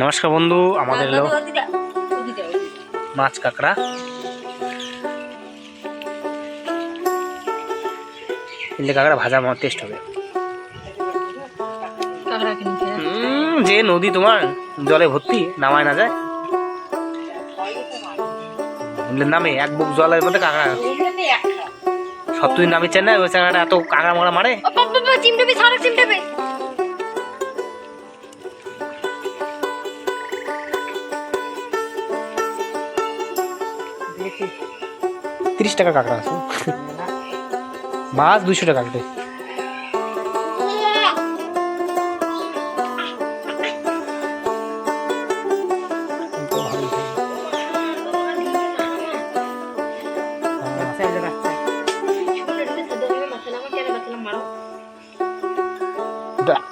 নমস্কার বন্ধু, আমাদের এলো মাছ কাঁকড়া। কিন্তু কাঁকড়া ভাজা আমার টেস্ট হবে। যে নদী তোমার জলে ভর্তি, নামায় না যায়। নামে এক বুক জলের মধ্যে কাঁকড়া সব তুই নামিচ্ছেন না, ওই জায়গাটা এত কাঁকড়া মারা মারে। চিমটাবে সারা চিমটাবে 30 টাকা কাঁকড়া আছে, মাছ 200 টাকা কাটে।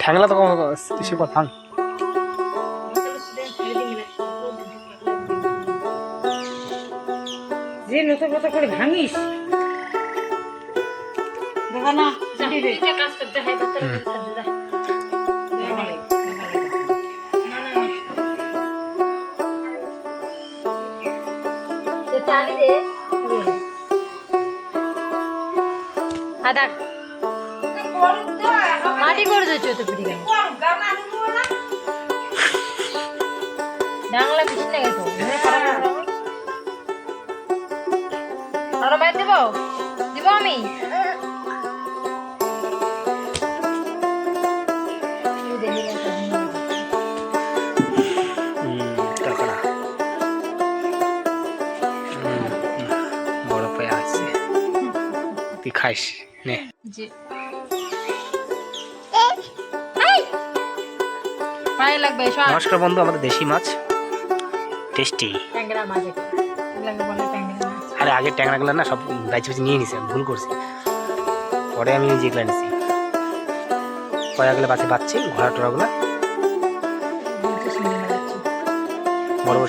ঠ্যাংলা তো সে কথা যে নতুন কথা করে ভাঙিস দেখা না কাজ করতে হয় মাটি করে দিচ্ছ তো পিঠে ডাংলা পিছনে গেছো আরো বাইর দিব আমি বড় পায়ে আছে, তুই খাইস নে। নমস্কার বন্ধু, আমাদের দেশি মাছ টেস্টি। আরে আগে ট্যাংরাগুলো না সব বাইচে বাইচে নিয়ে নিছে, ভুল করছি। পরে আমি যেগুলো নিছি কয়াগুলো বাঁচে পাচ্ছি, ঘোড়া টোড়াগুলো বড় বড়